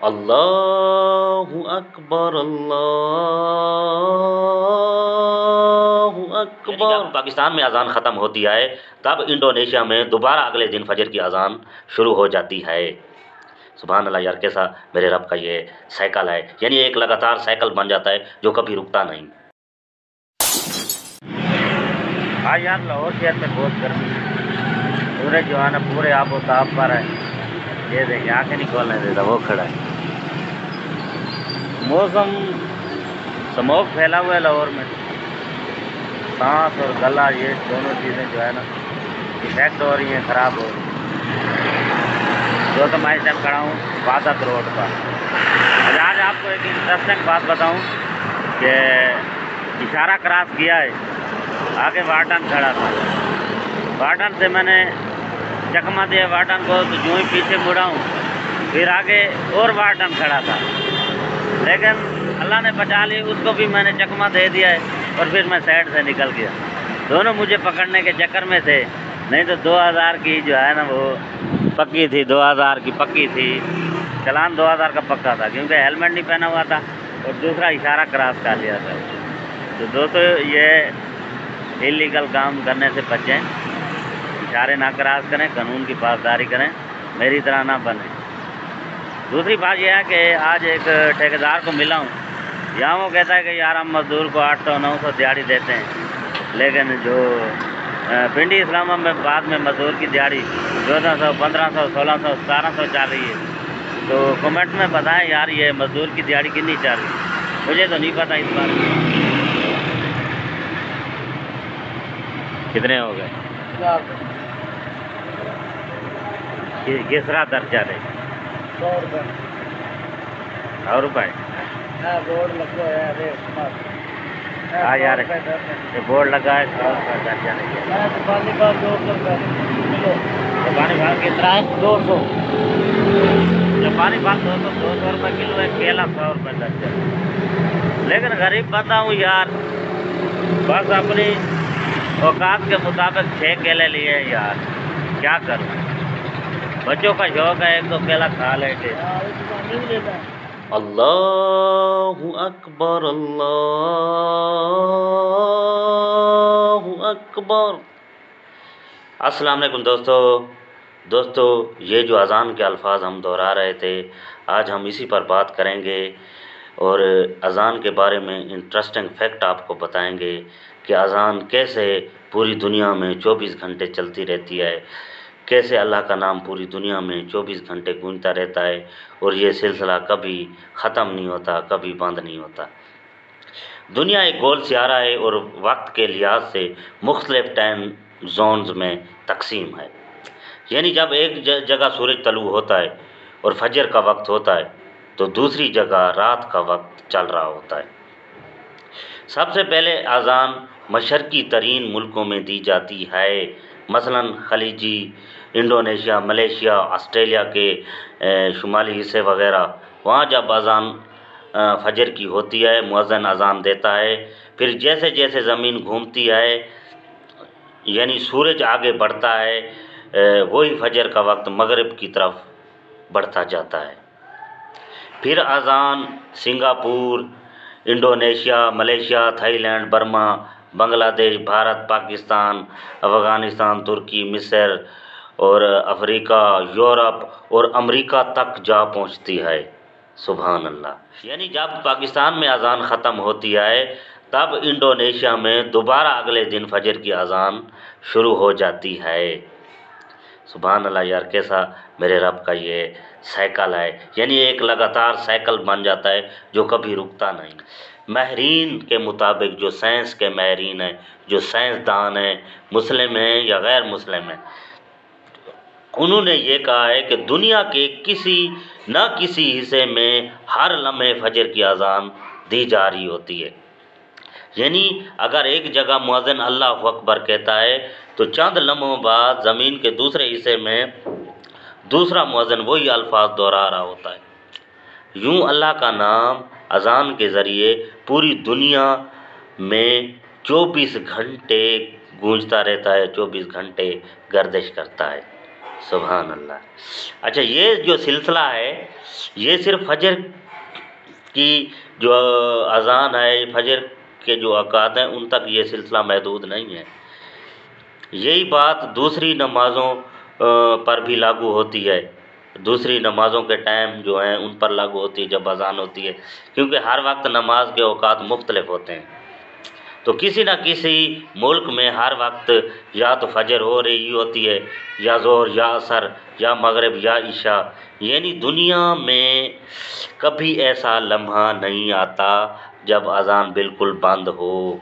اللہ اکبر اللہ اکبر۔ جب پاکستان میں اذان ختم ہوتی ہے تب انڈونیشیا میں دوبارہ اگلے دن فجر کی اذان شروع ہو جاتی ہے۔ سبحان اللہ یار، کیسا میرے رب کا یہ سائیکل ہے، یعنی ایک لگاتار سائیکل بن جاتا ہے جو کبھی رکتا نہیں۔ ہاں یار، لاہور شہر میں بہت گرمی ہے، سورج جو ہے نا پورے آب و تاب پر ہے، یہ دیکھیں آنکھیں نہیں کھولنے دیتا، وہ کھڑا ہے۔ موسم اسموک پھیلا ہوا ہے لاہور میں، سانس اور گلا یہ دونوں چیزیں جو ہے نا افیکٹ ہو رہی ہیں، خراب ہو رہی ہیں۔ جو کہ میں اس ٹائم کھڑا ہوں عبادت روڈ پر۔ آج آپ کو ایک انٹرسٹنگ بات بتاؤں کہ اشارہ کراس کیا ہے، آگے وارڈن کھڑا تھا، وارڈن سے میں نے چکمہ دیا وارڈن کو، تو جو ہی پیچھے مڑا ہوں پھر آگے اور وارڈن کھڑا تھا، لیکن اللہ نے بچا لی، اس کو بھی میں نے چکمہ دے دیا ہے اور پھر میں سائڈ سے نکل گیا۔ دونوں مجھے پکڑنے کے چکر میں تھے، نہیں تو 2000 کی جو ہے نا وہ پکی تھی، 2000 کی پکی تھی، چلان 2000 کا پکا تھا، کیونکہ ہیلمٹ نہیں پہنا ہوا تھا اور دوسرا اشارہ کراس کر لیا تھا۔ تو دوستو یہ انلیگل کام کرنے سے بچیں، اشارے نہ کراس کریں، قانون کی پاسداری کریں، میری طرح نہ بنیں۔ دوسری بات یہ ہے کہ آج ایک ٹھیکیدار کو ملا ہوں، یہاں وہ کہتا ہے کہ یار ہم مزدور کو 800-900 دیہڑی دیتے ہیں، لیکن جو پنڈی اسلام میں بعد میں مزدور کی دیہڑی 1400 1500 1600 1700 چل رہی ہے، تو کمنٹ میں بتائیں یار یہ مزدور کی دیہڑی کتنی چل رہی ہے، مجھے تو نہیں پتہ اس بات میں۔ کتنے ہو گئے؟ کس طرح درجہ رہے؟ 100 روپے 100 روپئے؟ بورڈ لگا ہے، ہاں یار یہ بورڈ لگا ہے 100 روپئے درجہ نہیں ہے۔ پانی کا 200 روپے کلو، پانی بھر کتنا ہے؟ 200 جو پانی بھر 200 روپئے کلو ہے، کیلا 100 روپئے درجن۔ لیکن غریب بندہ ہوں یار، بس اپنی اوقات کے مطابق 6 کیلے لیے ہیں یار، کیا کروں؟ بچوں کا شوق ہے 1-2 کیلا کھا لیتے۔ اللہ اکبر اللہ اکبر۔ السلام علیکم دوستو، یہ جو اذان کے الفاظ ہم دہرا رہے تھے، آج ہم اسی پر بات کریں گے اور اذان کے بارے میں انٹرسٹنگ فیکٹ آپ کو بتائیں گے کہ اذان کیسے پوری دنیا میں 24 گھنٹے چلتی رہتی ہے، کیسے اللہ کا نام پوری دنیا میں 24 گھنٹے گونجتا رہتا ہے اور یہ سلسلہ کبھی ختم نہیں ہوتا، کبھی بند نہیں ہوتا۔ دنیا ایک گول سیارہ ہے اور وقت کے لحاظ سے مختلف ٹائم زونز میں تقسیم ہے، یعنی جب ایک جگہ سورج طلوع ہوتا ہے اور فجر کا وقت ہوتا ہے تو دوسری جگہ رات کا وقت چل رہا ہوتا ہے۔ سب سے پہلے اذان مشرقی ترین ملکوں میں دی جاتی ہے، مثلا خلیجی، انڈونیشیا، ملیشیا، آسٹریلیا کے شمالی حصے وغیرہ، وہاں جب اذان فجر کی ہوتی ہے مؤذن اذان دیتا ہے، پھر جیسے جیسے زمین گھومتی ہے یعنی سورج آگے بڑھتا ہے، وہی فجر کا وقت مغرب کی طرف بڑھتا جاتا ہے۔ پھر اذان Singapore, Indonesia, Malaysia, Thailand, Burma, Bangladesh, Bharat, Pakistan, Afghanistan, ترکی، مصر اور افریقہ، یورپ اور امریکہ تک جا پہنچتی ہے۔ سبحان اللہ، یعنی جب پاکستان میں اذان ختم ہوتی ہے تب انڈونیشیا میں دوبارہ اگلے دن فجر کی اذان شروع ہو جاتی ہے۔ سبحان اللہ یار، کیسا میرے رب کا یہ سائیکل ہے، یعنی ایک لگاتار سائیکل بن جاتا ہے جو کبھی رکتا نہیں۔ ماہرین کے مطابق، جو سائنس کے ماہرین ہیں، جو سائنسدان ہیں، مسلم ہیں یا غیر مسلم ہیں، انہوں نے یہ کہا ہے کہ دنیا کے کسی نہ کسی حصے میں ہر لمحے فجر کی اذان دی جا رہی ہوتی ہے، یعنی اگر ایک جگہ مؤذن اللہ اکبر کہتا ہے تو چند لمحوں بعد زمین کے دوسرے حصے میں دوسرا مؤذن وہی الفاظ دہرا رہا ہوتا ہے۔ یوں اللہ کا نام اذان کے ذریعے پوری دنیا میں 24 گھنٹے گونجتا رہتا ہے، 24 گھنٹے گردش کرتا ہے۔ سبحان اللہ۔ اچھا، یہ جو سلسلہ ہے یہ صرف فجر کی جو اذان ہے، فجر کے جو اوقات ہیں ان تک یہ سلسلہ محدود نہیں ہے، یہی بات دوسری نمازوں پر بھی لاگو ہوتی ہے، دوسری نمازوں کے ٹائم جو ہیں ان پر لاگو ہوتی ہے جب اذان ہوتی ہے، کیونکہ ہر وقت نماز کے اوقات مختلف ہوتے ہیں۔ تو کسی نہ کسی ملک میں ہر وقت یا تو فجر ہو رہی ہوتی ہے، یا ظہر، یا عصر، یا مغرب، یا عشاء، یعنی دنیا میں کبھی ایسا لمحہ نہیں آتا جب اذان بالکل بند ہو۔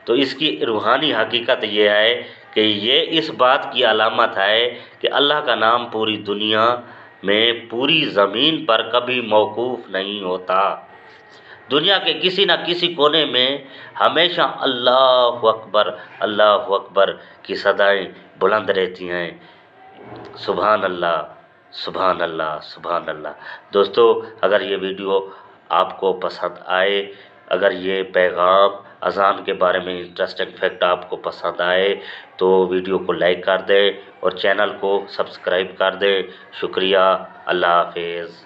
تو اس کی روحانی حقیقت یہ ہے کہ یہ اس بات کی علامت ہے کہ اللہ کا نام پوری دنیا میں، پوری زمین پر کبھی موقوف نہیں ہوتا۔ دنیا کے کسی نہ کسی کونے میں ہمیشہ اللہ اکبر کی صدائیں بلند رہتی ہیں۔ سبحان اللہ، سبحان اللہ، سبحان اللہ۔ دوستو، اگر یہ ویڈیو آپ کو پسند آئے، اگر یہ پیغام اذان کے بارے میں انٹرسٹنگ فیکٹ آپ کو پسند آئے تو ویڈیو کو لائک کر دیں اور چینل کو سبسکرائب کر دیں۔ شکریہ، اللہ حافظ۔